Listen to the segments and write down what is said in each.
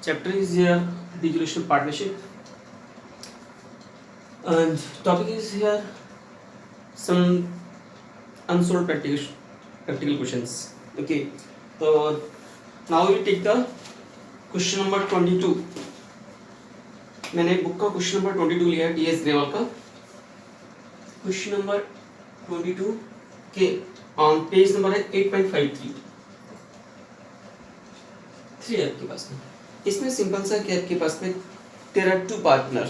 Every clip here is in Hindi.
chapter is here devolution partnership, and topic is here some unsolved practical questions. Okay, so now we take the question number 22. मैंने बुक का क्वेश्चन नंबर 22 लिया है टीएस ग्रेवाल का क्वेश्चन नंबर 22 के ऑन पेज नंबर है 8.53 आपके पास में। इसमें सिंपल सा क्या आपके पास में there are two partner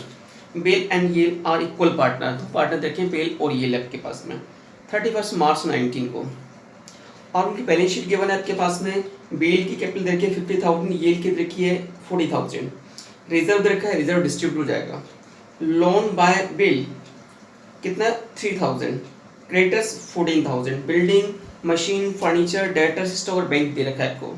Bell and Yale are equal partner. दो पार्टनर देखें बेल और येल आपके पास में 31 मार्च 19 को, और उनकी बैलेंस शीट गिवन है आपके पास में। बेल की कैपिटल दे रखी है 50,000, येल की रखी है 40,000, रिजर्व दे रखा है, रिजर्व डिस्ट्रीब्यूट हो जाएगा। लोन बाय बेल कितना 3,000, creditors 14,000, building machine furniture debtors stock और बैंक दे रखा है आपको।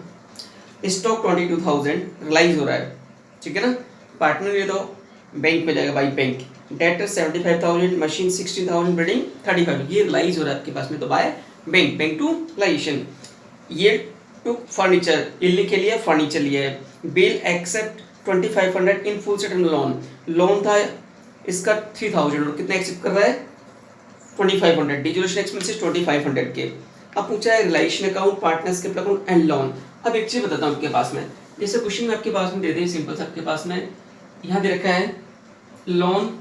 स्टॉक 22,000 रिलाइज हो रहा है, ठीक है ना। पार्टनर ये दो बैंक पे जाएगा by bank, debtor 75,000, machine 16,000, building 35, ये रिलाइज हो रहा है आपके पास में तो by bank, bank to realisation. ये टू फर्नीचर, इल्ली के लिए फर्नीचर लिया है। Bill accept 2500 in full settle loan, loan था इसका 3,000 और कितना एक्सेप्ट कर रहा है 2500, डिजोल्यूशन एक्सपेंसेस 2500 के। अब पूछा है realisation account, partners capital account and loan. अब एक चीज बताता हूँ आपके पास में, जैसे क्वेश्चन में आपके पास में दे दें सिंपल सा, आपके पास में यहाँ दे रखा है लोन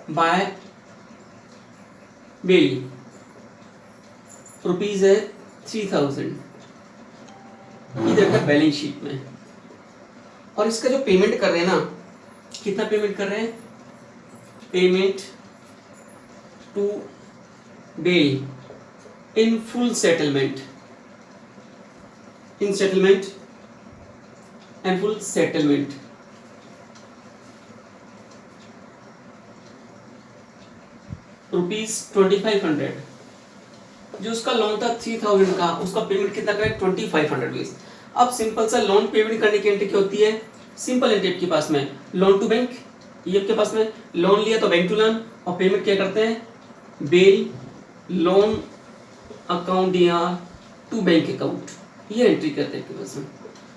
बाय बेल रुपीज है 3,000, ये दे रखा है बैलेंस शीट में। और इसका जो पेमेंट कर रहे हैं ना, कितना पेमेंट कर रहे हैं, payment to Bell in full settlement, in settlement and full settlement. Rupees 2500, जो उसका लोन था 3,000 का, उसका पेमेंट कितना करें 2500 रुपीज। अब सिंपल सा लोन पेमेंट करने की एंट्री क्या होती है, सिंपल एंट्री आपके पास में लोन टू बैंक, ये आपके पास में लोन लिया तो बैंक टू लोन, और पेमेंट क्या करते हैं बेल लोन अकाउंट या टू बैंक अकाउंट, ये एंट्री करते हैं आपके पास में।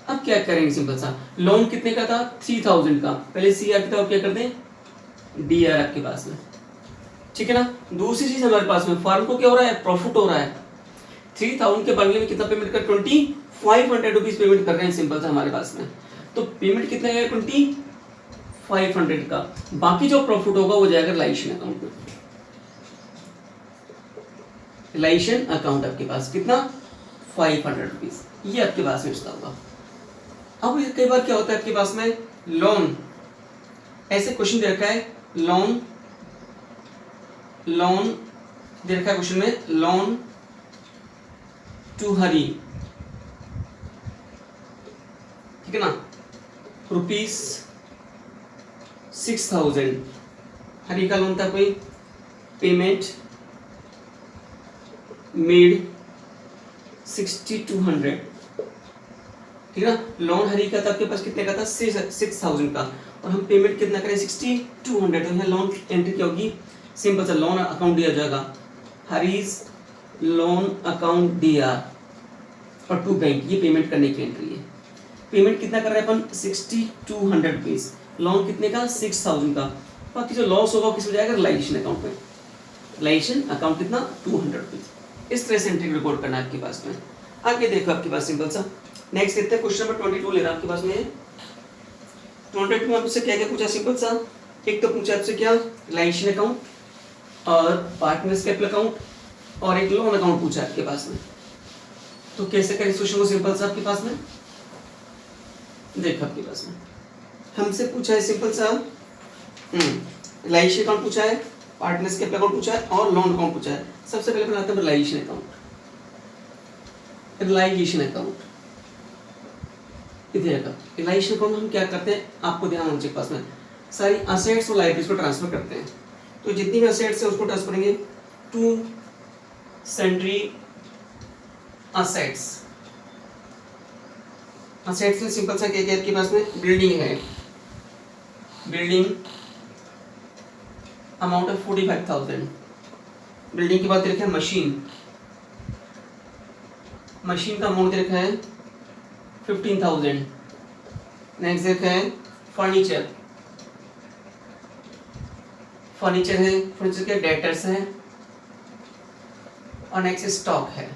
अब क्या करेंगे सिंपल सा, लोन कितने का था 3,000 का, पहले सीआर की तरफ क्या करते हैं डीआर आपके पास में, ठीक है ना। दूसरी चीज हमारे पास में फर्म को क्या हो रहा है, प्रॉफिट हो रहा है। 3,000 के बदले में कितना पेमेंट कर 2500 रुपीज पेमेंट कर रहे हैं सिंपल सा हमारे पास में, तो पेमेंट कितना है 2500 का। बाकी जो प्रॉफिट होगा वो जाएगा रिलाइशन अकाउंट में, रिलाइशन अकाउंट आपके पास कितना 500 रुपीज, ये आपके पास में इसका होगा। अब कई बार क्या होता है आपके पास में लोन, ऐसे क्वेश्चन दे रखा है लोन, लोन दे रखा है क्वेश्चन में लोन टू हरी, ठीक है ना, रुपीज 6,000, हरी का लोन था कोई, पेमेंट मेड 6,200, ठीक है ना। लोन हरी का था आपके पास कितने का था 6,000 का, और हम पेमेंट कितना करें 6,200, तो यहाँ लोन एंट्री क्या होगी, सिंपल सा लोन अकाउंट दिया जाएगा हरीज लोन अकाउंट डीआर और टू बैंक, ये पेमेंट करने की एंट्री है। पेमेंट कितना कर रहे हैं अपन 6,200 रुपीज, लोन कितने का 6,000 का, बाकी जो लॉस होगा किस हो जाएगा रिलाइजेशन अकाउंट में, रिलाइजेशन अकाउंट कितना 200 रुपीज। इस तरह से एंट्री रिकॉर्ड करना है आपके पास में। आगे देखो आपके पास सिंपल सा नेक्स्ट देखते हैं क्वेश्चन नंबर 22 ले रहा है आपके पास में। 22 में आपसे क्या क्या पूछा सिंपल सा, एक तो पूछा आपसे क्या रिलाइजेशन अकाउंट और पार्टनर्स कैपिटल अकाउंट और एक लोन अकाउंट पूछा आपके पास में। तो कैसे करें क्वेश्चन को सिंपल सा आपके पास में, देखो आपके पास में हमसे पूछा है सिंपल सा रिलाइजेशन अकाउंट पूछा है, पार्टनर्स कैपिटल अकाउंट पूछा है और लोन अकाउंट पूछा है। सबसे पहले बनाते हैं रिलाइजेशन अकाउंट। रिलाइजेशन अकाउंट इधर का रिलाइजेशन अकाउंट हम क्या करते हैं, आपको ध्यान होना चाहिए पास में, सारी असेट्स और लायबिलिटीज को ट्रांसफर करते हैं। तो जितनी भी असेट्स है उसको ट्रांसफर करेंगे टू सन्ड्री असेट्स। असेट्स में सिंपल सा क्या क्या आपके पास में, बिल्डिंग है, बिल्डिंग अमाउंट ऑफ 45,000, बिल्डिंग की बात रखा है मशीन, मशीन का अमाउंट दे रखा है 15,000, नेक्स्ट देखा है फर्नीचर, फर्नीचर है, फर्नीचर के डेटर्स हैं, और नेक्स्ट स्टॉक है।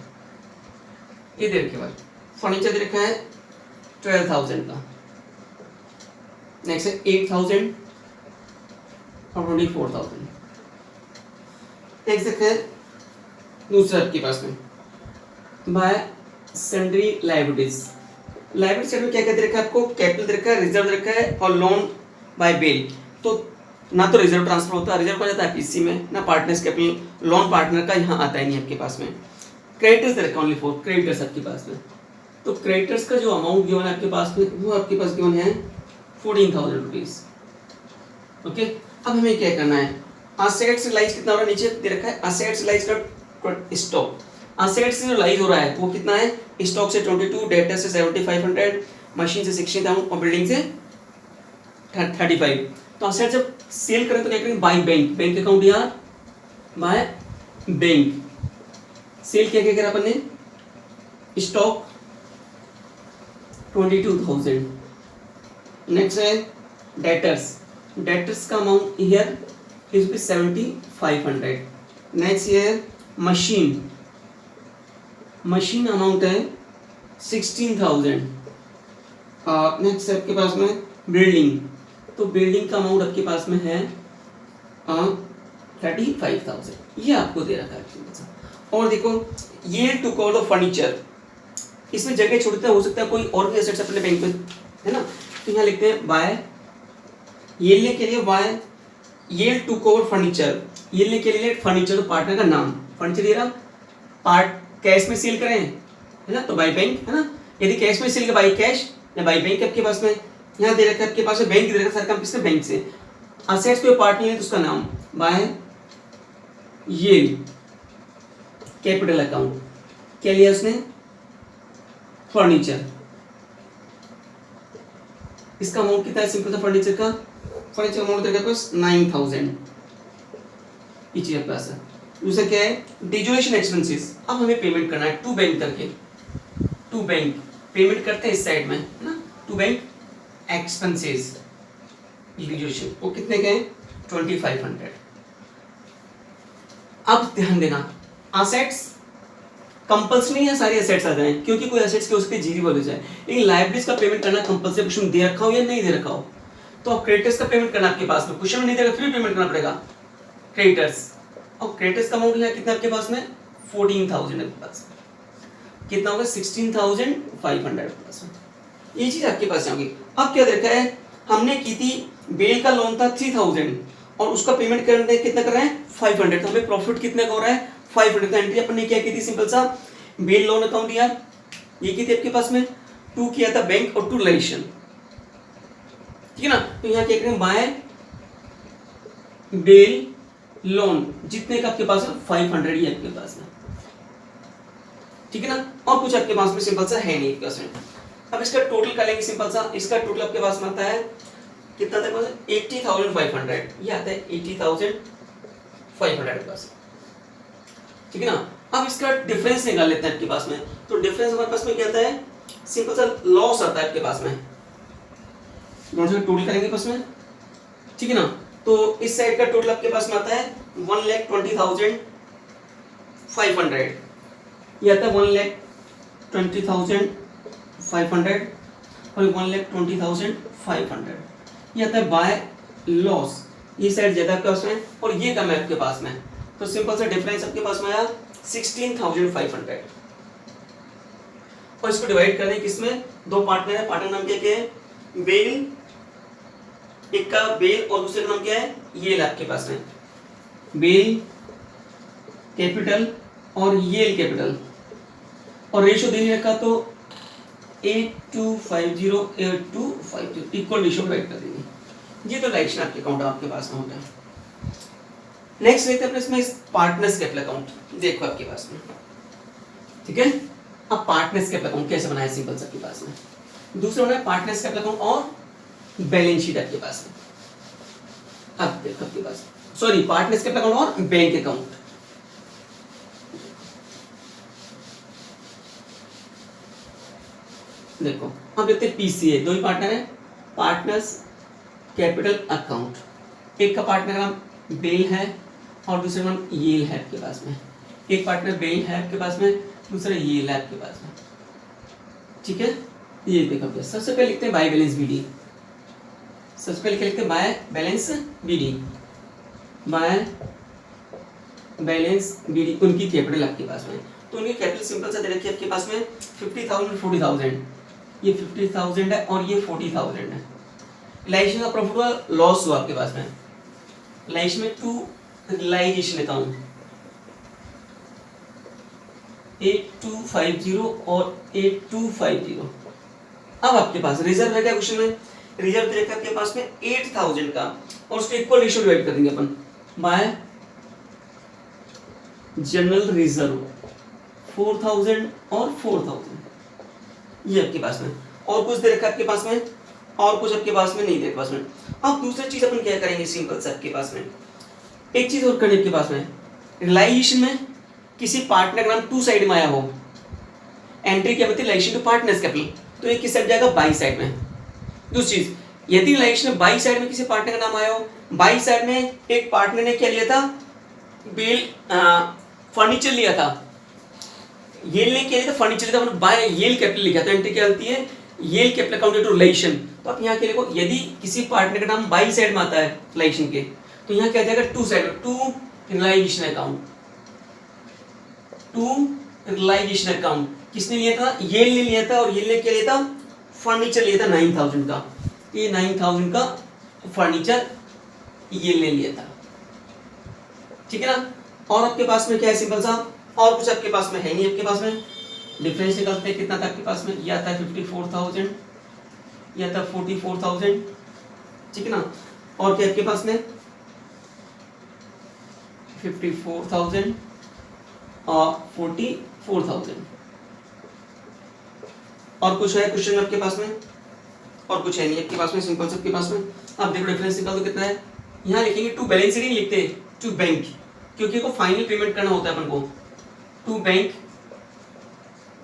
ये देर के बाद फर्नीचर देखा है 12,000 का, नेक्स्ट है 8,000 और 24,000। नेक्स्ट देखा है दूसरा आपके पास में bye sundry liabilities. Liability side में क्या क्या दे रखा है आपको, कैपिटल दे रखा है, रिजर्व दे रखा है और लोन बाय बेल। तो ना तो रिजर्व ट्रांसफर होता है, रिजर्व का जाता है पीसी में, ना पार्टनर्स कैपिटल लोन पार्टनर का यहाँ आता ही नहीं आपके पास में। क्रेडिटर्स दे रखा है ओनली फॉर क्रेडिटर्स आपके पास में। तो क्रेडिटर्स का जो अमाउंट गिवन है आपके पास में वो आपके पास गिवन है 14,000 रुपीज। ओके, अब हमें क्या करना है, असेट्स लाइज कितना हो रहा है नीचे दे रखा है, असेट्स लाइज का स्टॉक, असेट्स से जो लाइज हो रहा है वो कितना है, स्टॉक से 22, डेटा से 7,500, मशीन से 60,000 और बिल्डिंग से 35। तो असेट जब सेल करें तो क्या करेंगे, बाय बैंक, बैंक अकाउंट यार बाय बैंक। सेल क्या क्या करा अपन ने, स्टॉक 22,000। नेक्स्ट है डेटर्स, डेटर्स का amount here is 7,500। Next year machine, machine amount है 16,000। नेक्स्ट आपके पास में बिल्डिंग, तो बिल्डिंग का अमाउंट आपके पास में है 35,000, ये आपको दे रखा है। और देखो ये टू कवर द फर्नीचर, इसमें जगह छोड़ते हो सकता है कोई और भी एसेट्स अपने बैंक में है ना, तो यहाँ लिखते हैं बाय येल्ड के लिए by Yale to cover furniture, Yale के लिए फर्नीचर तो पार्टनर का नाम, फर्नीचर ये रहा, पार्ट कैश में सेल करें है ना तो बाय बैंक है ना, यदि कैश में सेल के बाय कैश या बाय बैंक आपके पास में, यहाँ दे रखा है आपके पास में बैंक दे रखा है सर किसके बैंक से, असेट्स कोई पार्ट नहीं है तो उसका नाम बाय येल्ड कैपिटल अकाउंट, क्या लिया उसने फर्नीचर, इसका अमाउंट कितना है सिंपल था फर्नीचर का, फर्नीचर अमाउंट देखा पास 9,000, ये चीज आपके पास है। दूसरा क्या है डिजोलेशन एक्सपेंसेस, अब हमें पेमेंट करना है टू बैंक करके, टू बैंक पेमेंट करते हैं इस साइड में है ना, टू बैंक एक्सपेंसेस डिजोलेशन वो कितने के 2,500। अब ध्यान देना असेट्स कंपल्सरी है, सारी एसेट्स आ जाएं क्योंकि कोई एसेट्स के उसके जीरो हो जाए, लेकिन लायबिलिटीज का पेमेंट करना कंपल्सरी, क्वेश्चन दे रखा हो या नहीं दे रखा हो, तो अब क्रेडिटर्स का पेमेंट करना आपके पास में, क्वेश्चन नहीं देगा फिर पेमेंट करना पड़ेगा क्रेडिटर्स, और क्रेडिटर्स का अमाउंट है कितना आपके पास में 14,000 आपके पास, कितना होगा 16,500 प्लस, ये चीज आपके पास होगी। अब क्या देखा है हमने की थी बेल का लोन था 3,000 और उसका पेमेंट करने कितना कर रहे हैं 500, तो हमें प्रॉफिट कितना का हो रहा है 500, तो एंट्री अपन ने क्या की थी सिंपल सा बेल लोन अकाउंट यार, ये की थी आपके पास में, टू किया था बैंक और टू रिलेशन, ठीक है ना, तो यहाँ क्या करें बाय बेल लोन जितने का आपके पास है 500 ही आपके पास में, ठीक है ना, और कुछ आपके पास में सिंपल सा है नहीं आपके में। अब इसका टोटल कर लेंगे सिंपल सा, इसका टोटल आपके पास में आता है कितना था 80,500, ये आता है 80,500 पास, ठीक है ना। अब इसका डिफरेंस निकाल लेते हैं आपके पास में, तो डिफरेंस हमारे पास में क्या आता है सिंपल सा लॉस आता है आपके पास में, दोनों से टोटल करेंगे पास में, ठीक है ना, तो इस साइड का टोटल आपके पास में आता है 1,20,500, ये आता है 1,20,500 और 1,20,500, ये आता है बाय लॉस, ये साइड ज्यादा आपके पास में और ये कम है आपके पास में, तो सिंपल सा डिफरेंस आपके पास में आया 16,500, और इसको डिवाइड करें किसमें, दो पार्टनर है, पार्टनर नाम क्या है बेल, एक का बेल और दूसरे का नाम क्या है येल, आपके पास में बेल कैपिटल और येल कैपिटल, और रेशियो देने रखा तो 8,250 इक्वल रेशियो डिवाइड कर देंगे, ये तो डायरेक्शन आपके अकाउंट आपके पास में होता है। नेक्स्ट लेते हैं अपने इसमें पार्टनर्स कैपिटल अकाउंट, देखो आपके पास में, ठीक है। अब पार्टनर्स कैपिटल अकाउंट कैसे बनाया सिंपल सा आपके पास में, दूसरा होना है पार्टनर्स कैपिटल अकाउंट और बैलेंस शीट आपके पास में, अब देखो आपके पास सॉरी पार्टनर्स कैपिटल अकाउंट और बैंक अकाउंट, देखो अब देखते हैं पीसीए, दो ही पार्टनर है पार्टनर्स कैपिटल अकाउंट, एक का पार्टनर नाम बेल है और दूसरा नाम येल है आपके पास में। एक पार्टनर बेल है आपके पास में, दूसरा येल है आपके पास में, ठीक है। ये देखो भैया, सबसे पहले लिखते हैं बाय बैलेंस बीडी। सबसे पहले क्या लिखते हैं? By balance BD, by balance BD, उनकी कैपिटल आपके पास में। तो उनकी कैपिटल सिंपल सा दे रखी है आपके पास में 50,000 40,000, ये 50,000 है और ये 40,000 है। रिलाइजेशन का प्रॉफिट हुआ, लॉस हुआ आपके पास में। रिलाइजेशन में टू रिलाइजेशन अकाउंट 8250 और 8250। अब आपके पास रिजर्व है क्या क्वेश्चन में? रिजर्व दे रखा है आपके पास में 8,000 का और उसको इक्वल रेशियो डिवाइड कर देंगे अपन बाय जनरल रिजर्व 4,000 और 4,000, ये आपके पास में। और कुछ दे रखा है आपके पास में? और कुछ आपके पास में नहीं दे पास में। अब दूसरी चीज अपन क्या करेंगे सिंपल से आपके पास में, एक चीज और करनी आपके पास में, रिलाइजेशन में किसी पार्टनर का नाम टू साइड में आया हो, एंट्री क्या होती है? रिलाइजेशन टू पार्टनर्स कैपिटल, तो ये किस साइड जाएगा? बाई साइड में। दूसरी चीज, यदि रिलाइजेशन में बाई साइड में किसी पार्टनर का नाम आया हो, बाई साइड में एक पार्टनर ने क्या लिया था? बेल फर्नीचर लिया था, येल ने क्या लिया था? फर्नीचर लिया था, बाय येल कैपिटल लिखा था, एंट्री क्या होती है? Yale capital account to realisation. तो आप यहाँ के लिखो, यदि किसी पार्टनर का नाम बाई साइड में आता है रिलेशन के, तो यहाँ क्या जाएगा? टू साइड में, to realisation account, to realisation account. किसने लिया था? येल ने लिया था, और येल ने क्या लिया था? फर्नीचर लिया था 9,000 का, ये 9,000 का फर्नीचर येल ने लिया था, ठीक है ना। और आपके पास में क्या है सिंपल सा, और कुछ आपके पास में है नहीं। आपके पास में डिफरेंस निकालते हैं, कितना था आपके पास में? यह आता है 54,000, यह आता है 44,000, ठीक है ना। और क्या आपके पास में? 54,000 और 44,000। और कुछ है क्वेश्चन में आपके पास में? और कुछ है नहीं आपके पास में, सिंपल से आपके पास में। अब देखो डिफरेंस निकाल दो, कितना है? यहाँ लिखेंगे टू बैलेंस शीट, नहीं लिखते टू बैंक, क्योंकि को फाइनल पेमेंट करना होता है अपन को, टू बैंक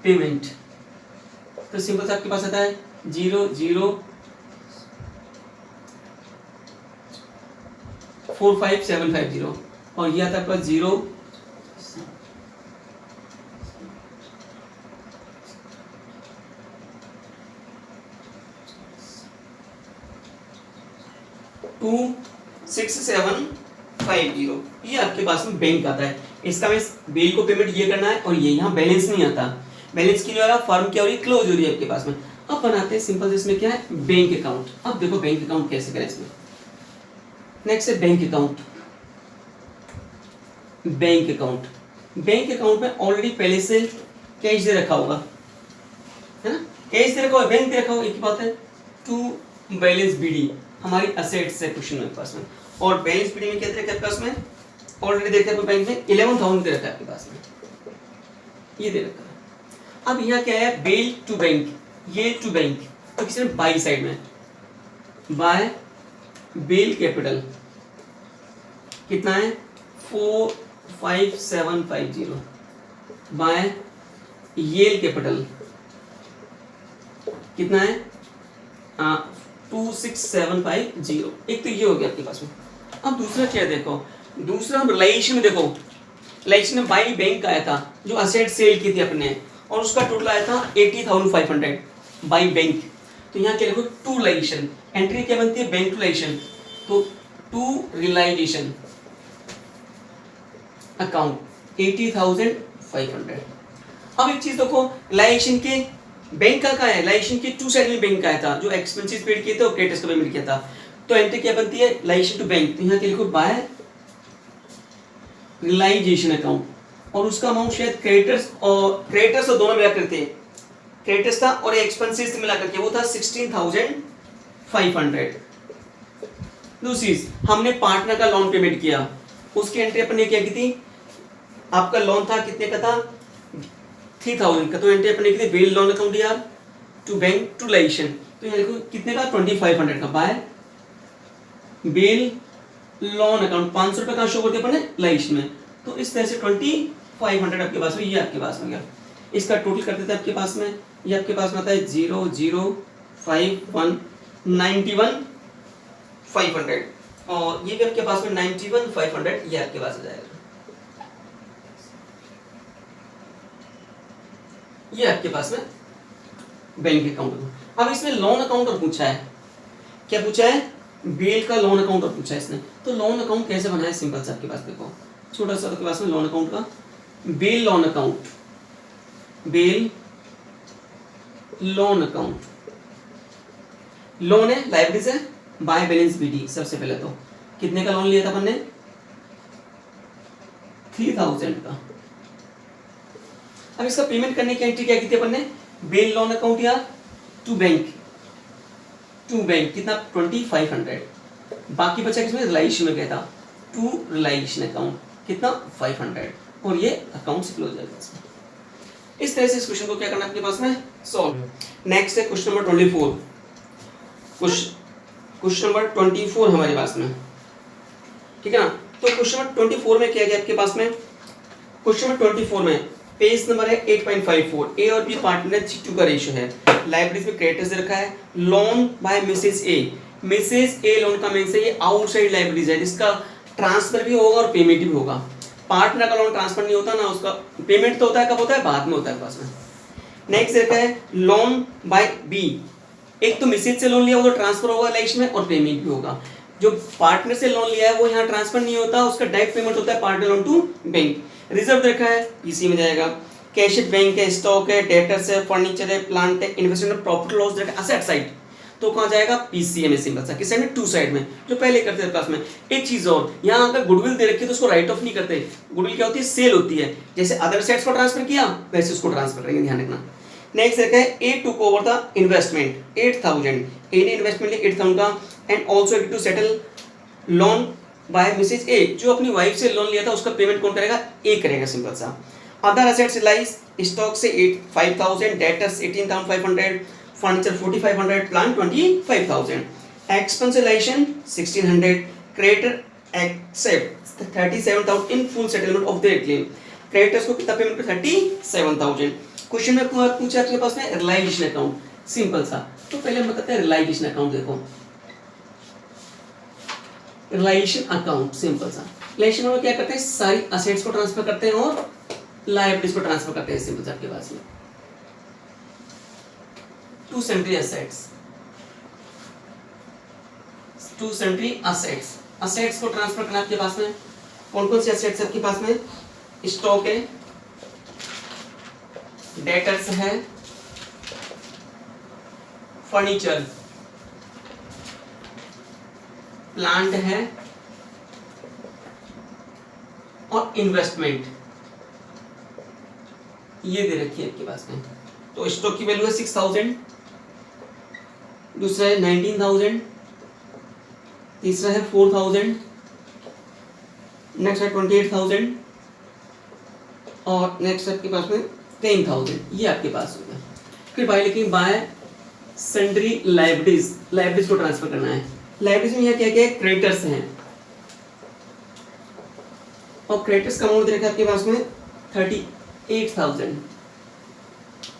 पेमेंट। तो सिंपल से आपके पास आता है 0,045,750 और ये आता है आपका 0 2,6,750, ये आपके पास में बैंक आता है। इसका में बिल को पेमेंट ये करना है और ये यहाँ बैलेंस नहीं आता, बैलेंस क्यों नहीं आ रहा? फर्म क्या हो रही है? क्लोज हो रही है आपके पास में। अब बनाते हैं सिंपल, इसमें क्या है? Bank account. अब देखो बैंक अकाउंट कैसे करें इसमें। नेक्स्ट है bank account. Bank account, bank account में ऑलरेडी पहले से कैश दे रखा होगा, है ना, कैश दे रखा होगा, बैंक दे रखा होगा, एक ही बात है। टू बैलेंस बीडी हमारी असेट्स है क्वेश्चन में पास में, और बैलेंस बीडी में क्या दे रखा है आपके पास में? ऑलरेडी देखा है बैंक में 11,000 दे रखा है आपके पास में, ये दे रखा है। अब यहाँ क्या है? बेल टू बैंक, ये टू बैंक, तो किसी ने बाई साइड में बाय बेल कैपिटल कितना है? 4,5,750 बाय येल कैपिटल कितना है? 2,6,750। एक तो ये हो गया आपके पास में। अब दूसरा क्या देखो, दूसरा हम रिलाइजेशन में देखो, रिलाइजेशन में बाई बैंक आया था जो असेट सेल की थी अपने, और उसका टोटल आया था 80,500 बाई बैंक। तो यहाँ क्या लिखो? टू रिलाइजेशन, एंट्री क्या बनती है? बैंक टू रिलाइजेशन, तो टू रिलाइजेशन अकाउंट 80,500। अब एक चीज देखो, रिलाइजेशन के बैंक का है, रिलाइजेशन के टू साइड में बैंक आया था, जो एक्सपेंसेस पेड किए थे और क्रेडिटर्स का पेमेंट किया था। तो एंट्री क्या बनती है? रिलाइजेशन टू बैंक, तो यहाँ क्या लिखो? बाय रिलाइजेशन अकाउंट, और उसका अमाउंट शायद क्रेडिटर्स और दोनों मिला करते हैं, क्रेडिटर्स था और एक्सपेंसेस मिला करके वो था 16,500। दूसरी हमने पार्टनर का लोन पेमेंट किया, उसकी एंट्री अपन ने क्या की थी? आपका लोन था कितने का था? 3,000 का, तो एंट्री अपन ने की थी बेल लोन अकाउंट यार टू बैंक टू रिलाइजेशन, तो यहाँ देखो कितने का? 2,500 का बाय बेल लोन अकाउंट। 500 रुपये का शो करते अपन ने रिलाइजेशन में, तो इस तरह से 2,500 आपके पास में, ये आपके पास में गया। इसका टोटल कर देते हैं आपके पास में, ये आपके पास में आता है 0,051 91,500 और ये भी आपके पास में 91,500 ये आपके पास आ जाएगा। ये आपके पास में बैंक अकाउंट। अब इसमें लोन अकाउंट और पूछा है, क्या पूछा है? बेल का लोन अकाउंट और पूछा है इसने। तो लोन अकाउंट कैसे बनाए? सिंपल सा आपके पास देखो, छोटा सा आपके पास में लोन अकाउंट का Bell loan account, Bell loan account. Loan है, लाइबिलिटीज है, बाय बैलेंस बीटी। सबसे पहले तो कितने का लोन लिया था अपन ने? 3,000 का। अब इसका पेमेंट करने की एंट्री क्या की थी अपन ने? बेल लोन अकाउंट या टू बैंक, टू बैंक कितना? 2,500। बाकी बचा किसमें? रिलाइजेशन में गया था, टू रिलाइजेशन अकाउंट कितना? 500 और ये अकाउंट से क्लोज जाएगा इसमें। इस तरह से इस क्वेश्चन को क्या करना है अपने पास में? सॉल्व। नेक्स्ट है क्वेश्चन नंबर 24। क्वेश्चन नंबर 24 हमारे पास में, ठीक है ना। तो क्वेश्चन नंबर 24 में क्या गया आपके पास में? क्वेश्चन नंबर 24 में पेज नंबर है 8.54। ए और बी पार्टनर 3:2 का रेशियो है। लाइब्रेरीज में क्रेडिटर्स रखा है, loan by Mrs A. Mrs A loan का मींस है ये आउटसाइड लाइब्रेरीज है, जिसका ट्रांसफर भी होगा और पेमेंट भी होगा। पार्टनर का लोन ट्रांसफर नहीं होता ना, उसका पेमेंट तो होता है, कब होता है? बाद में होता है पास में। नेक्स्ट रखा है लोन बाय बी। एक तो मिसेज से लोन लिया वो तो ट्रांसफर होगा लाइफ में और पेमेंट भी होगा। जो पार्टनर से लोन लिया है वो यहाँ ट्रांसफर नहीं होता, उसका डायरेक्ट पेमेंट होता है partner loan to bank. Reserve रखा है, इसी में जाएगा। कैश एट बैंक है, स्टॉक है, डेटर्स है, फर्नीचर है, प्लांट है, इन्वेस्टमेंट, प्रॉफिट लॉस रखा है, असेट साइड। तो कहाँ जाएगा? पीसीएम में। सिंपल सा किस साइड में? टू साइड में, जो पहले करते थे क्लास में। एक चीज और, यहाँ अगर गुडविल दे रखी है तो उसको राइट ऑफ नहीं करते। गुडविल क्या होती है? सेल होती है। जैसे अदर सेट्स को ट्रांसफर किया वैसे उसको ट्रांसफर करेंगे, ध्यान रखना। नेक्स्ट रखा है A took over the investment 8,000। A ने इन्वेस्टमेंट लिया 8,000 का and also agree to settle loan by Mrs A. जो अपनी वाइफ से लोन लिया था उसका पेमेंट कौन करेगा? ए करेगा। सिंपल सा। अदर असेट्स लाइज स्टॉक से 5,000, debtors 18,500, furniture 4,500, plant 25,000, expense realisation 1,600, creditor accept 37,000 in full settlement of their claim. Creditors को कितना पेमेंट? 37,000। क्वेश्चन में पूछा आपके पास में रिलाइजेशन अकाउंट। सिंपल सा, तो पहले हम बताते हैं रिलाइजेशन अकाउंट। देखो रिलाइजेशन अकाउंट सिंपल सा, रिलाइजेशन में क्या करते हैं? सारी असेट्स को ट्रांसफर करते हैं और लायबिलिटीज को ट्रांसफर करते हैं। सिंपल सा आपके पास में to sundry assets, to sundry assets, assets को ट्रांसफर करना आपके पास में। कौन कौन सी असेट्स आपके पास में? स्टॉक है, डेटर्स है, फर्नीचर, प्लांट है और इन्वेस्टमेंट, ये दे रखी है आपके पास में। तो स्टॉक की वैल्यू है 6,000, दूसरा है 19,000, तीसरा है 4,000, नेक्स्ट है 28,000 और नेक्स्ट आपके पास में 10,000। ये आपके पास हो गया। फिर बाय लिखेंगे बाय सन्ड्री लाइबिलिटीज, लाइबिलिटीज को ट्रांसफर करना है। लाइबिलिटीज में यहाँ क्या क्या है? क्रेडिटर्स हैं और क्रेडिटर्स का अमाउंट दे रखा है आपके पास में 38,000।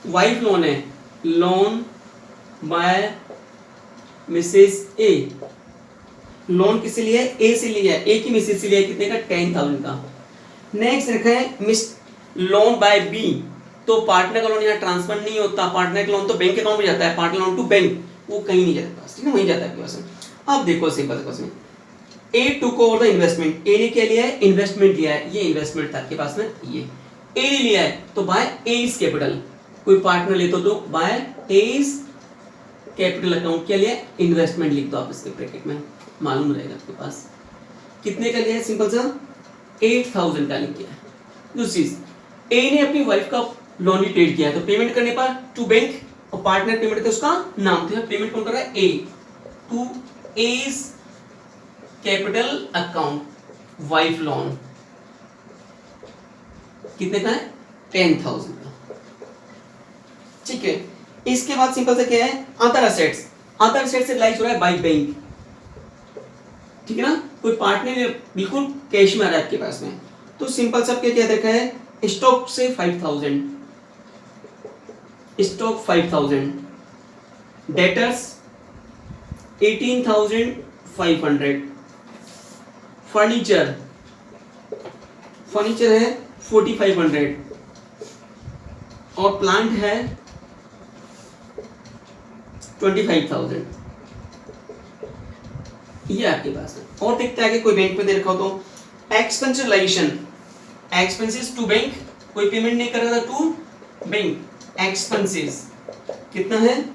वाइफ लोन है, loan by Mrs A. Loan किससे लिया है? ए से लिया है, ए की मिसेस से लिया है, कितने का? 10,000 का। नेक्स्ट रखा है मिस लोन बाय बी। तो पार्टनर का लोन यहाँ ट्रांसफर नहीं होता, पार्टनर का लोन तो बैंक अकाउंट में जाता है, पार्टनर लोन टू बैंक वो कहीं नहीं जाता पास, ठीक है, वहीं जाता है आपके पास में। अब देखो सिंपल से में ए टुक ओवर द इन्वेस्टमेंट। ए ने क्या लिया है? इन्वेस्टमेंट लिया है, ये इन्वेस्टमेंट था आपके पास में। ये ए ने लिया है तो बाय एज कैपिटल, कोई पार्टनर ले तो बाय एज कैपिटल अकाउंट क्या लिया? इन्वेस्टमेंट लिख दो आप इसके ब्रैकेट में, मालूम रहेगा आपके पास कितने का लिया है। सिंपल सा 8,000 का लिख किया है। दूसरी चीज, ए ने अपनी वाइफ का लोन भी पेड किया है तो पेमेंट करने पर टू बैंक और पार्टनर पेमेंट थे उसका नाम थे, पेमेंट कौन कर रहा है? A to as capital account wife loan कितने का है? 10,000 का, ठीक है। इसके बाद सिंपल से क्या है? अदर असेट्स, अदर असेट्स से रिलाइज हो रहा है बाय बैंक, ठीक है ना। कोई पार्टनर बिल्कुल कैश में आ रहा है आपके पास में, तो सिंपल सा क्या देखा है? स्टॉक से 5,000, स्टॉक 5,000, डेटर्स 18,500। फर्नीचर है 4,500 और प्लांट है 25,000। ये आपके पास है। और देखते हैं कि कोई बैंक में दे रखा हो तो expense realisation, expenses to bank, कोई पेमेंट नहीं कर रहा था टू बैंक, एक्सपेंसेस कितना है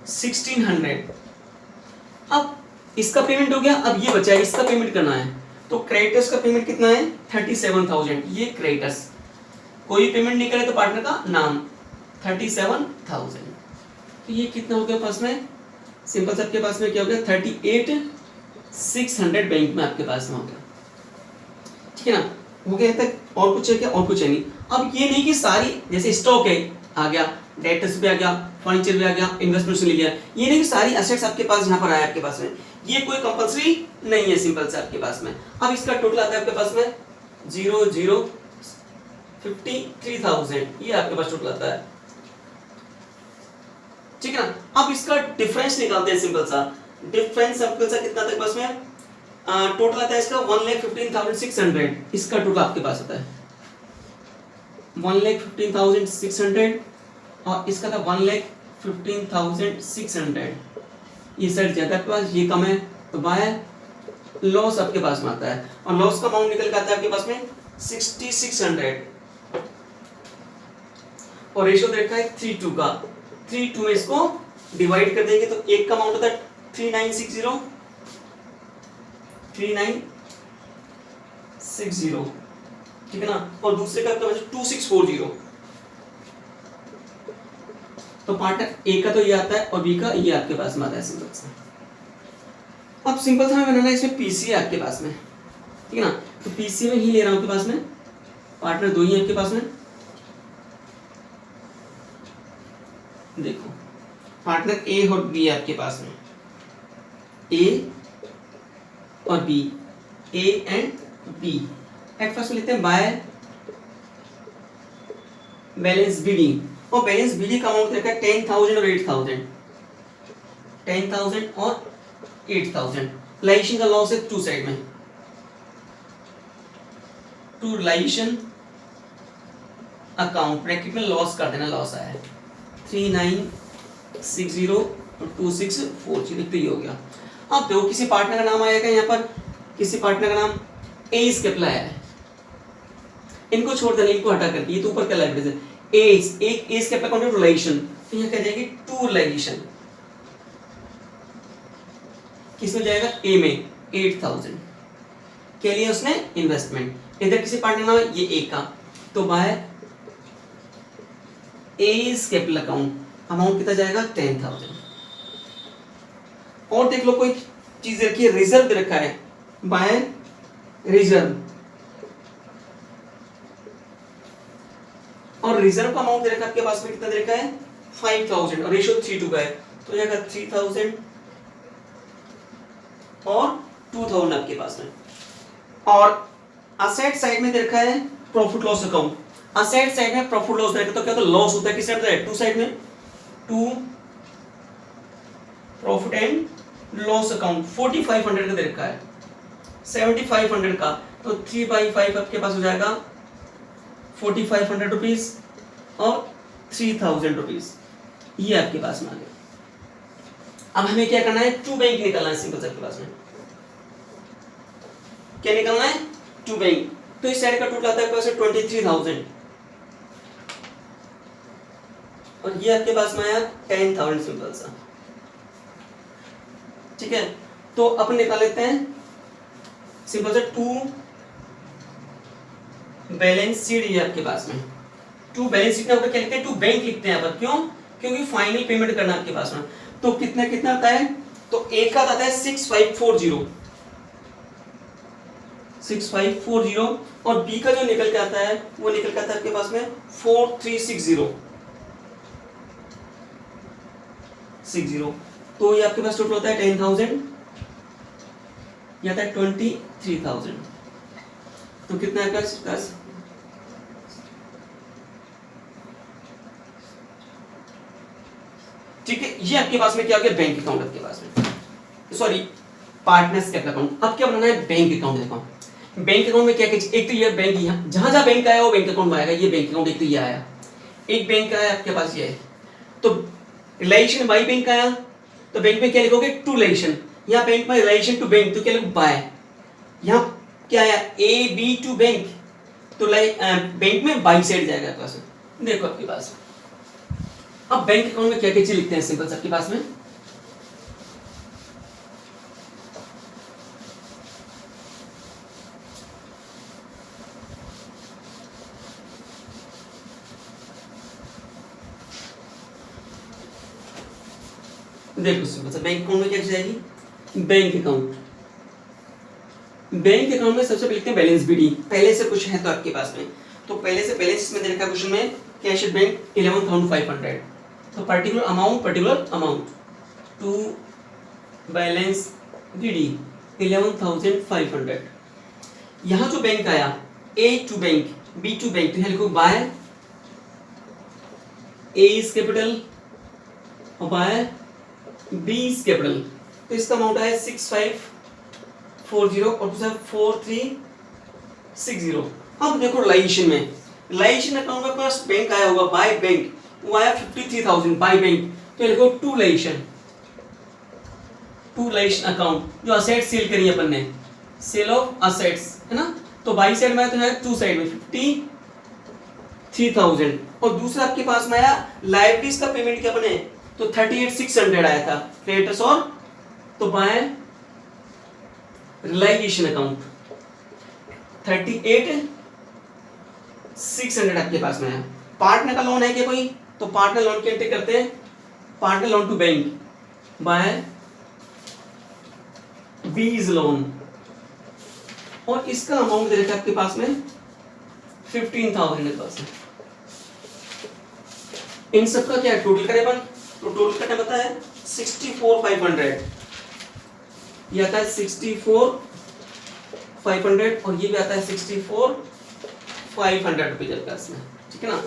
1600। अब इसका पेमेंट हो गया, अब ये बचा है इसका पेमेंट करना है, तो क्रेडिटर्स का पेमेंट कितना है 37,000। ये क्रेडिटर्स, कोई पेमेंट नहीं करे तो पार्टनर का नाम 37,000। तो ये कितना हो गया पास में, सिंपल सा आपके पास में क्या हो गया 38,600 बैंक में आपके पास में हो गया। ठीक है ना, हो गया तक। और कुछ है क्या, और कुछ है नहीं। अब ये नहीं कि सारी, जैसे स्टॉक है आ गया, डेटर्स भी आ गया, फर्नीचर भी आ गया, इन्वेस्टमेंट ले लिया, ये नहीं कि सारी एसेट्स आपके पास यहाँ पर आया आपके पास में, ये कोई कंपलसरी नहीं है सिंपल सा आपके पास में। अब इसका टोटल आता है आपके पास में 53,000, ये आपके पास टोटल आता है। ठीक है ना, अब इसका डिफरेंस निकालते हैं सिंपल सा। डिफरेंस आपके साथ कितना तक पास में टोटल आता है इसका 1,15,600, इसका टोटल आपके पास आता है 1,15,600 और इसका था 1,15,600। ये सेट जाता है आपके पास, ये कम है तो बाय लॉस आपके पास में आता है, और लॉस का अमाउंट निकल के आता है आपके पास में 6,600 और रेशियो देखा है 3:2 का। 3:2 में इसको डिवाइड कर देंगे तो एक का अमाउंट होता है 3960, ठीक है ना, और दूसरे का 2640। तो पार्टनर ए का तो ये आता है और बी का ये आपके पास में आता है सिंपल सा। अब सिंपल सा हमें बनाना है इसमें पीसी आपके पास में, ठीक है ना, तो पीसी में ही ले रहा हूं आपके पास में, पार्टनर दो ही है आपके पास में। देखो पार्टनर ए और बी है आपके पास में, ए और B, A and B. At first लेते हैं बाय बैलेंस बीडी, और बैलेंस बीडी का अमाउंट रखा है 10,000 और 8,000, 10,000 और 8,000। लाइशन का लॉस है टू साइड में, टू लाइशन अकाउंट ब्रैकेट में लॉस कर देना, लॉस आया है 3960 और 2640, तो ये हो गया। अब देखो किसी पार्टनर का नाम आएगा यहाँ पर, किसी पार्टनर का नाम ए स्केपला है, इनको छोड़ देना, इनको हटा करके, ये तो ऊपर का लाइब्रेज है, एक ए स्केपला कौन है रिलेशन, तो यहाँ कह जाएगी टू रिलेशन, किसमें जाएगा ए में 8,000 के लिए उसने इन्वेस्टमेंट। इधर किसी पार्टनर नाम है ये ए का, तो बाय ए स्केपल अकाउंट अमाउंट कितना जाएगा 10,000। और देख लो कोई चीज रखी है, रिजर्व रखा है, बाय रिजर्व, और रिजर्व का अमाउंट दे रखा है आपके पास में, कितना दे रखा है 5,000 और रेशियो 3:2 का है, तो जाएगा 3,000 और 2,000 आपके पास में। और असेट साइड में दे रखा है profit loss account, asset side में प्रॉफिट लॉस दे रखा, तो क्या होता है लॉस होता है किस साइड में, टू साइड में, to profit and loss account 4,500 का दे रखा है, 7,500 का, तो 3/5 आपके पास हो जाएगा 4,500 रुपीज और 3,000 रुपीज, ये आपके पास में आ गया। अब हमें क्या करना है, टू बैंक निकालना है सिंपल आपके पास में, क्या निकालना है टू बैंक, तो इस साइड का टोटल आता है आपके पास 23,000 और ये आपके पास में आया 10,000 सिंपल सा, ठीक है। तो अपन निकाल लेते हैं सिंपल सा टू बैलेंस शीट, ये आपके पास में टू बैलेंस शीट में क्या लिखते हैं, टू बैंक लिखते हैं यहाँ पर, क्यों, क्योंकि फाइनल पेमेंट करना आपके पास में। तो कितना कितना आता है, तो एक का आता है 6,540 और बी का जो निकल के आता है वो निकल के आता है आपके पास में 4,360, तो ये आपके पास टोटल होता है 10,000, ये आता है 23,000, तो कितना है प्लस, ठीक है। ये आपके पास में क्या हो गया बैंक अकाउंट आपके पास में। Sorry partners capital account. अब क्या बनाना है, बैंक अकाउंट। देखो बैंक अकाउंट में क्या क्या, एक तो ये बैंक, यहाँ जहां जहां बैंक आया वो बैंक अकाउंट में आएगा। ये बैंक अकाउंट एक तो ये आया, एक बैंक आया आपके पास ये है, तो रिलेशन बाई बैंक आया, तो बैंक में क्या लिखोगे, टू रिलेशन। यहाँ बैंक में रिलेशन टू बैंक, तो क्या लिखो, बाय। यहाँ क्या आया, ए बी टू बैंक, तो बैंक में बाई साइड जाएगा आपके पास। देखो आपके पास अब बैंक अकाउंट में क्या क्या चीज लिखते हैं सिंपल आपके पास में। देखो सिंपल सा बैंक अकाउंट में क्या जाएगी, बैंक अकाउंट। बैंक अकाउंट में सबसे पहले लिखते हैं बैलेंस बीडी। पहले से कुछ है तो आपके पास में, तो पहले से बैलेंस में दे रखा क्वेश्चन में, कैश एट बैंक 11,500, तो particular amount to balance BD 11,500। यहाँ जो बैंक आया, A to bank, B to bank, तो यहाँ लिखो बाय, ए इज कैपिटल और बाय बी इज कैपिटल, तो इसका अमाउंट आया 6540 और दूसरा 4360। अब देखो रिलेशन में, रिलेशन अकाउंट में पास बैंक आया होगा बाय बैंक, वो आया 53,000 बाय बैंक, तो लिखो टू रिलेशन अकाउंट, जो असेट सेल करी अपन ने, सेल ऑफ असेट्स है ना, तो बाई साइड में तो है, टू साइड में 53,000, और दूसरा आपके पास में आया लायबिलिटीज का पेमेंट क्या बने, तो 38,600 आया था क्रेडिटर्स और, तो बाय रिलाइजेशन अकाउंट 38,600 आपके पास में है। पार्टनर का लोन है क्या कोई, तो पार्टनर लोन की एंट्री करते हैं, partner loan to bank by B's loan, और इसका अमाउंट दे रखा है आपके पास में 15,000 पास है। इन सबका क्या टोटल करें अपन, तो टोटल का पता है 64,500, ये आता है 64,500 और ये भी आता है 64,500 रुपये जब पास में, ठीक है ना।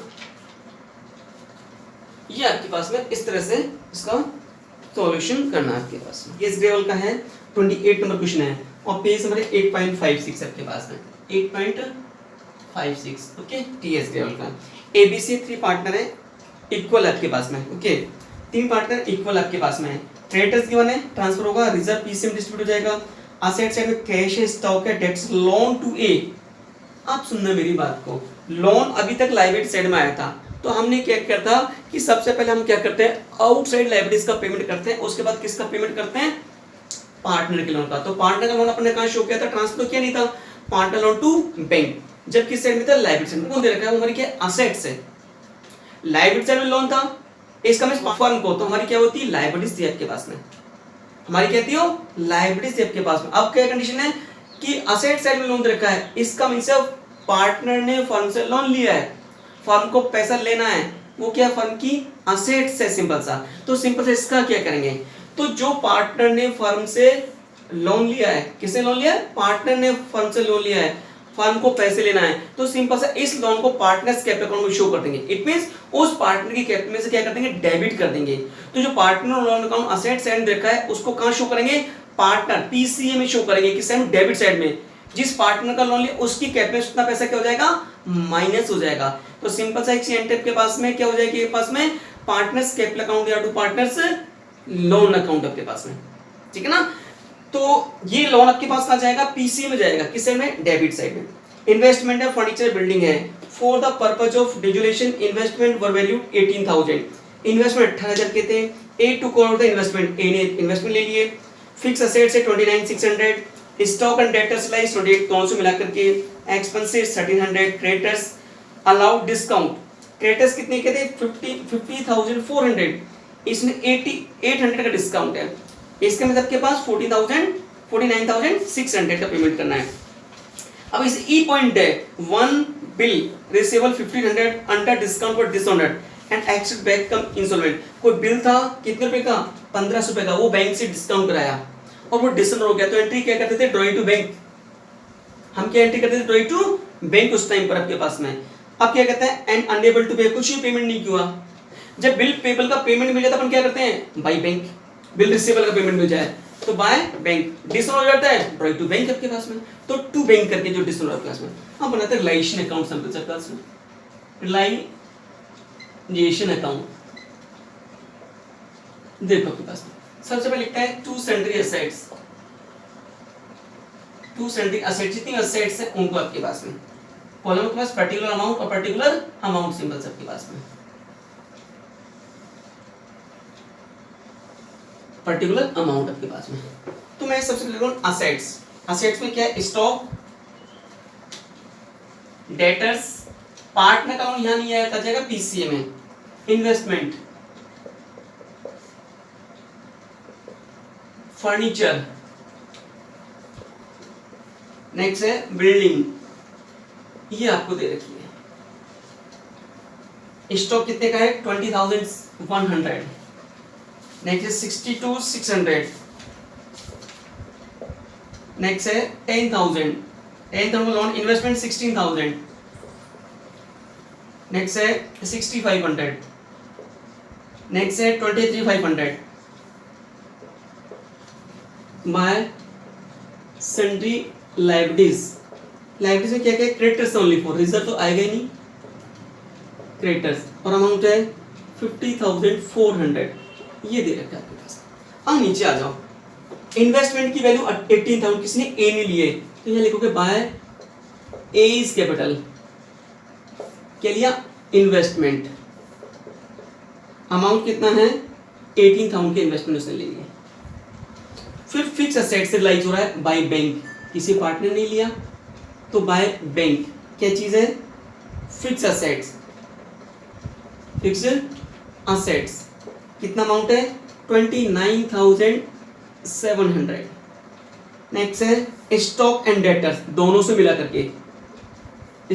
ये आपके पास में इस तरह से इसका सॉल्यूशन करना है आपके पास में। केस ग्रेवल का है 28 नंबर क्वेश्चन है और पेज नंबर 8.56 आपके पास में 8.56, ओके। टीएस ग्रेवल का एबीसी 3 पार्टनर है, इक्वल आपके पास में, ओके। 3 पार्टनर इक्वल आपके पास में है। क्रेडिटर्स गिवन है, ट्रांसफर होगा, रिजर्व पीसी में डिस्ट्रीब्यूट हो जाएगा, असेट साइड में कैश है, स्टॉक है, डेट्स, लोन टू ए। आप सुनना मेरी बात को, लोन अभी तक लायबिलिटी साइड में आया था, तो हमने क्या किया था कि सबसे पहले हम क्या करते हैं, आउटसाइड लायबिलिटीज का पेमेंट करते हैं, उसके बाद किसका पेमेंट करते हैं, पार्टनर के लोन का। तो पार्टनर का लोन अपने कहां शो किया था, ट्रांसफर किया नहीं था, पार्टनर लोन टू बैंक, जब किस साइड में था, लायबिलिटी साइड में। कौन दे रखा है, हमारी क्या असेट्स है, लायबिलिटी साइड में लोन था, इसका मींस फर्म को, तो हमारी क्या होती है, लायबिलिटीज थी आपके पास में, हमारी क्या थी, लायबिलिटीज थी आपके पास में। अब क्या कंडीशन है कि असेट साइड में लोन दे रखा है, इसका मींस पार्टनर ने फर्म से लोन लिया है, फर्म को पैसा लेना है, वो क्या फर्म की असेट्स है, सिंपल सा। तो सिंपल सा इसका क्या करेंगे, तो जो पार्टनर ने फर्म से लोन लिया है, किसने लोन लिया है, पार्टनर ने फर्म से लोन लिया है, फर्म को पैसे लेना है, तो सिंपल सा इस लोन को पार्टनर्स कैपिटल अकाउंट में शो कर देंगे। इट मींस उस पार्टनर की कैपिटल में से क्या कर देंगे, डेबिट कर देंगे। तो जो partner loan account asset side देखा है, उसको कहां शो करेंगे, पार्टनर पीसीए में शो करेंगे, किस साइड, डेबिट साइड में। जिस पार्टनर का लोन लिया उसकी कैपिटल में कितना पैसा क्या हो जाएगा, माइनस हो जाएगा। तो सिंपल सा एक एंटर के पास में क्या हो जाएगी, पास में पार्टनर्स कैपिटल अकाउंट या टू पार्टनर्स लोन अकाउंट आपके पास में, ठीक है ना। तो ये लोन आपके पास कहां जाएगा, पीसी में जाएगा, किस साइड में, डेबिट साइड में। इन्वेस्टमेंट है, फर्नीचर बिल्डिंग है, for the purpose of dissolution investment were value 18,000, investment 18,000 के थे, ए टू करोड़ था इन्वेस्टमेंट, ए ने इन्वेस्टमेंट ले लिए। फिक्स असेट्स है 29,600, स्टॉक एंड डेटर्स लाइज 28, दोनों से मिला करके expenses 1300, creditors allowed discount, creditors कितने के थे, 50,400, इसमें 800 का डिस्काउंट है, इसके मतलब के पास 49,600 का पेमेंट करना है। अब इस ई पॉइंट है, one bill receivable 1500 under discount for dishonoured and accept back come instalment. कोई बिल था कितने रुपए का, 1500 रुपए का, वो बैंक से डिस्काउंट कराया और वो डिसऑनर हो गया, तो एंट्री क्या करते थे, ड्रॉइंग टू बैंक। हम क्या एंट्री करते थे, ड्रॉइंग टू बैंक उस टाइम पर आपके पास में। अब क्या कहते हैं, एंड अनएबल टू पे, कुछ भी पेमेंट नहीं हुआ। जब बिल पेबल का पेमेंट मिल जाता अपन क्या करते हैं, बाई बैंक, बिल रिसीवेबल का पेमेंट मिल जाए तो बाय बैंक डिसऑनर हो जाता है, ड्रॉइंग टू बैंक आपके पास में, तो टू बैंक करके जो डिसऑनर आपके पास में हम बनाते हैं रिलाइजेशन अकाउंट सिंपल सा क्लास में, रिलाइजेशन अकाउंट। देखो आपके पास में सबसे पहले लिखता है टू सैंड्री एसेट्स, टू सैंड्री एसेट्स, जितनी एसेट्स है उनको आपके पास में कॉलम के पास पर्टिकुलर अमाउंट और पर्टिकुलर अमाउंट सिंबल्स आपके पास में, पर्टिकुलर अमाउंट आपके पास में। तो मैं सबसे पहले लिखूं असेट्स, असेट्स में क्या है, स्टॉक, डेटर्स, पार्टनर अकाउंट यहां नहीं आया, आ जाएगा पीसीए में, इन्वेस्टमेंट, फर्नीचर, नेक्स्ट है बिल्डिंग, ये आपको दे रखी है। स्टॉक कितने का है 20,100, नेक्स्ट है 62,600, नेक्स्ट है 10,000, 10,000 लोन, इन्वेस्टमेंट 16,000, नेक्स्ट है 6,500, नेक्स्ट है 23,500 बाय सन्ड्री लाइबिलिटीज। लाइबिलिटीज में क्या क्या है, क्रेडिटर्स ओनली फॉर, रिजर्व तो आएगा ही नहीं, क्रेडिटर्स, और अमाउंट है 50,400, ये दे रखा है आपके पास। अब नीचे आ जाओ, इन्वेस्टमेंट की वैल्यू 18,000 किसने, ए ने लिए, तो यहाँ लिखोगे बाय ए इज कैपिटल, क्या लिया, इन्वेस्टमेंट, अमाउंट कितना है 18,000 के इन्वेस्टमेंट उसने ले लिए। फिर फिक्स असेट से रिलाइज हो रहा है बाय बैंक, किसी पार्टनर ने लिया तो बाय बैंक, क्या चीज है, फिक्स असेट्स, फिक्स्ड असेट्स, कितना अमाउंट है 29,700, नेक्स्ट है स्टॉक एंड डेटर्स, दोनों से मिला करके,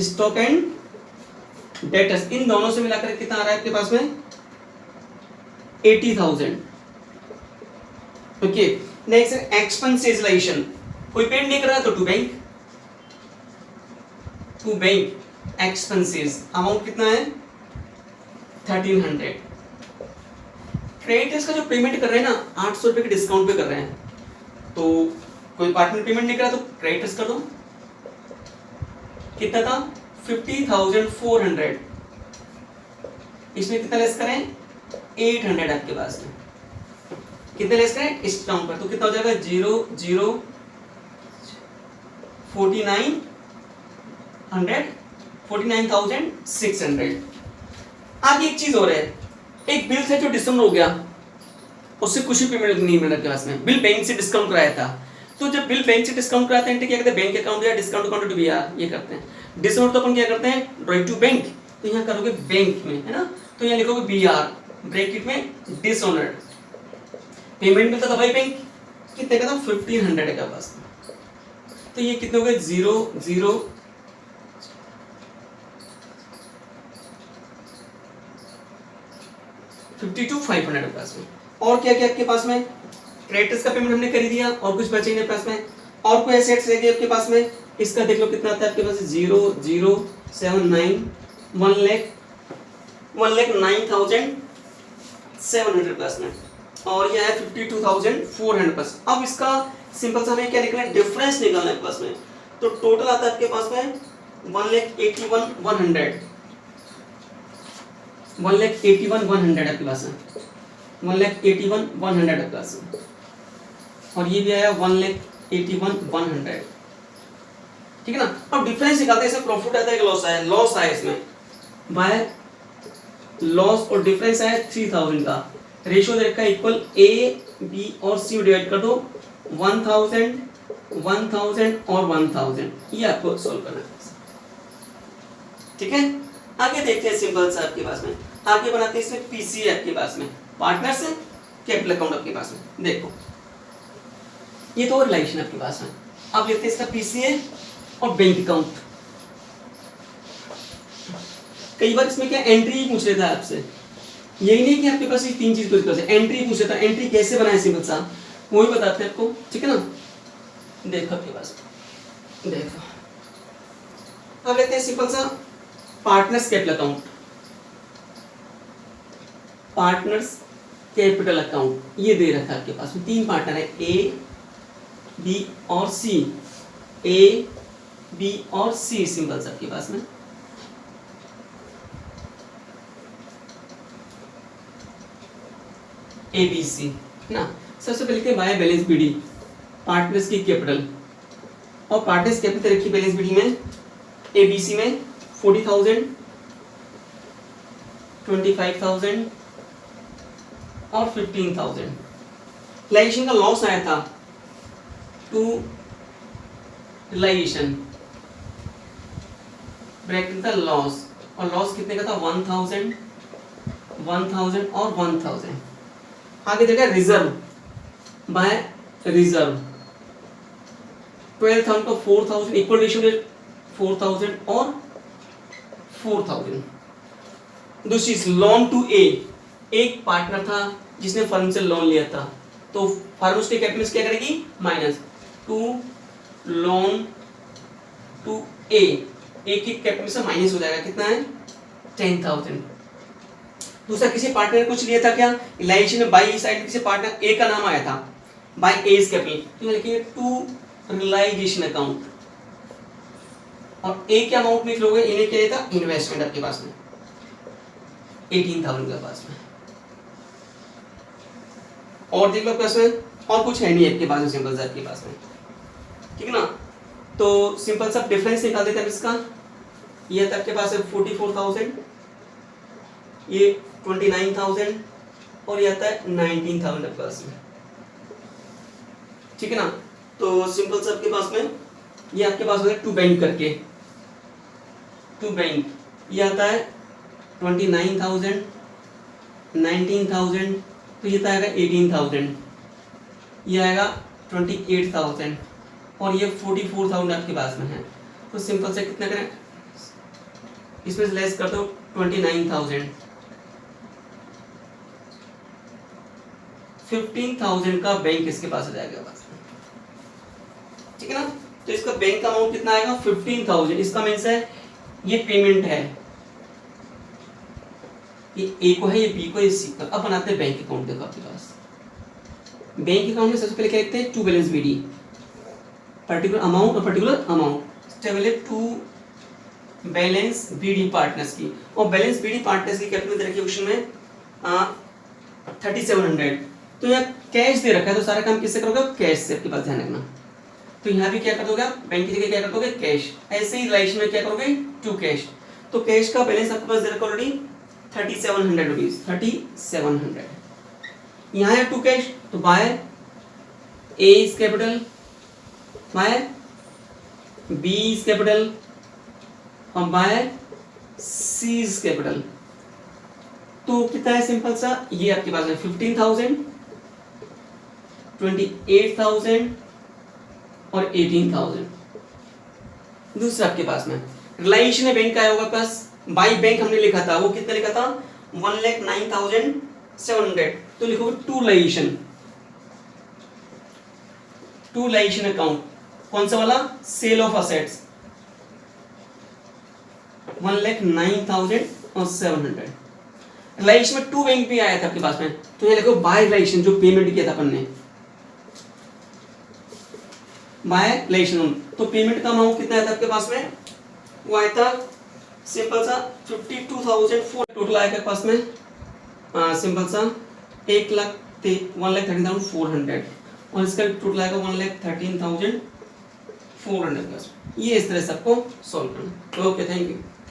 स्टॉक एंड डेटर्स, इन दोनों से मिलाकर कितना आ रहा है आपके पास में 80,000, ओके। नेक्स्ट है एक्सपेंसेस रिलेशन, कोई पेड नहीं कर रहा तो to bank, to bank expenses, amount कितना है 1,300। क्रेडिटर्स का जो पेमेंट कर रहे हैं ना 800 रुपए के डिस्काउंट पे कर रहे हैं, तो कोई पार्टनर पेमेंट नहीं करा तो क्रेडिटर्स कर दो, कितना था 50,400, इसमें कितना लेस करें 800 आपके पास में, कितने लेस करें इस टर्म पर, तो कितना हो जाएगा 49,600। आगे एक चीज और है, एक बिल था जो डिस्काउंट हो गया, उससे कुछ भी पेमेंट नहीं मिल रहा क्लास में, बिल बैंक से डिस्काउंट कराया था, तो जब बिल बैंक से डिस्काउंट कराते हैं क्या कहते हैं, बैंक अकाउंट या डिस्काउंट अकाउंट टू बीआर, ये करते हैं। डिस्काउंट तो अपन क्या करते हैं ड्रॉइंग टू बैंक, तो यहाँ करोगे बैंक में, है ना, तो यहाँ लिखोगे बीआर ब्रैकेट में डिसऑनर्ड, पेमेंट मिलता था भाई बैंक, कितने का था 1,500 का पास, तो ये कितने हो गए 52,500 पास में। और क्या क्या आपके पास में, क्रेडिटर्स का पेमेंट हमने कर ही दिया, और कुछ बचे नहीं पास में, और कोई एसेट्स रह गए आपके पास में, इसका देख लो कितना आता है आपके पास 0,079 1,09,700 प्लस में, और यह है 52,400 प्लस। अब इसका सिंपल सा हमें क्या निकलना है, डिफरेंस निकालना है प्लस में, तो टोटल आता है आपके पास में 1,81,100 आपके पास है 1,81,100 आपके पास है, और ये भी आया 1,81,100, ठीक है ना। अब डिफरेंस निकालते हैं, इसमें प्रॉफिट आता है कि लॉस आया, लॉस आया इसमें बाय लॉस, और डिफरेंस आया 3,000 का, रेशियो दे रखा है इक्वल ए बी और सी डिवाइड कर दो 1,000 1,000 और 1,000, ये आपको सॉल्व करना है, ठीक है। आगे देखते हैं सिंपल सा आपके पास में, आगे बनाते हैं इसमें पीसी आपके पास में, पार्टनर से कैपिटल अकाउंट आपके पास में, देखो ये तो रिलेशन आपके पास में। अब लेते हैं इसका पीसीए और बैंक अकाउंट। कई बार इसमें क्या एंट्री पूछ लेता है आपसे, यही नहीं कि आपके पास ये तीन चीज कुछ एंट्री पूछ लेता है, एंट्री कैसे बनाए सिंपल सा वही बताते हैं आपको, ठीक है ना। देखो आपके पास, देखो अब लेते हैं सिंपल सा partners capital account, partners capital account ये दे रखा है आपके पास में। तीन पार्टनर है ए बी और सी, ए बी और सी सिंपल सा आपके पास में। ए बी सी ना। सबसे पहले लिखते हैं बाय बैलेंस बीडी पार्टनर्स की कैपिटल, और पार्टनर्स कैपिटल रखी बैलेंस बीडी में ए बी सी में 40,000, 25,000 और 15,000। रिलाइजेशन का लॉस आया था टू रिलाइजेशन ब्रैकेट था लॉस, और लॉस कितने का था 1,000, 1,000 और 1,000। आगे देखा रिजर्व बाय रिजर्व 12,000 को 4,000 इक्वल रेशियो में 4,000 और 4,000। दूसरी लोन टू ए, एक पार्टनर था जिसने फर्म से लोन लिया था, तो फर्म उसके कैपिटल क्या करेगी माइनस टू लोन टू ए, एक ही कैपिटल से माइनस हो जाएगा, कितना है 10,000। दूसरा किसी पार्टनर ने कुछ लिया था क्या, रिलाइजेशन में बाई साइड किसी पार्टनर ए का नाम आया था बाय एज कैपिटल, तो लिखेंगे टू रिलाइजेशन अकाउंट, और ए के अमाउंट में लोगे इन्हें क्या था इन्वेस्टमेंट आपके पास में 18,000 के पास में। और देख लो पास में और कुछ है नहीं आपके पास में सिंपल सा आपके पास में, ठीक है ना। तो सिंपल सा डिफरेंस निकाल देते हैं इसका। ये आपके पास है 44,000, ये 29,000 और ये आता है 19,000 आपके पास में, ठीक है ना। तो सिंपल सा आपके पास में ये आपके पास होता है टू बैंक करके, टू बैंक ये आता है 29,000, 19,000, तो ये आएगा 18,000, ये आएगा 28,000 और ये 44,000 आपके पास में है। तो सिंपल से कितना करें, इसमें से लेस कर दो 29,000, 15,000 का बैंक इसके पास आ जाएगा पास में, ठीक है ना। तो इसका बैंक का अमाउंट कितना आएगा 15,000, इसका मीन्स है ये पेमेंट है, ये ए को है, ये बी को, ये सी को। अब बनाते हैं बैंक अकाउंट। देखो आपके पास बैंक अकाउंट में सबसे पहले क्या लिखते हैं to balance BD, particular amount और particular amount, to balance BD partners की, और बैलेंस बीडी पार्टनर्स की कैपिटल दे रखी है क्वेश्चन में 3700। तो यहाँ कैश दे रखा है, तो सारा काम किससे करोगे कैश से, आपके पास ध्यान रखना। तो यहाँ भी क्या कर दोगे आप बैंक की जगह क्या कर दोगे कैश, ऐसे ही रिलेशन में क्या करोगे टू कैश। तो कैश का बैलेंस आपके पास दे रखा ऑलरेडी 3,700 रुपीज, 3,700। यहाँ है टू कैश, तो by A is capital, by B is capital और बाय सी इज कैपिटल। तो कितना है सिंपल सा, ये आपके पास है 15,000, 28,000 और 18,000। दूसरा आपके पास में रिलायंस बैंक का होगा पास, बाई बैंक हमने लिखा था, वो कितना लिखा था 1,09,700। तो लिखो टू लाइशन अकाउंट, कौन सा वाला सेल ऑफ असेट्स 1,09,700। रिलायंस में टू बैंक भी आया था आपके पास में, तो ये लिखो बाय रिलायंस जो पेमेंट किया था अपन ने, बाय रिलेशन। तो पेमेंट का अमाउंट कितना आया था आपके पास में, वो आया था सिंपल सा 52,004 टोटल आया पास में, सिंपल सा 1,13,400 और इसका टोटल आएगा 1,13,400। ये इस तरह से आपको सॉल्व करना। Okay, thank you.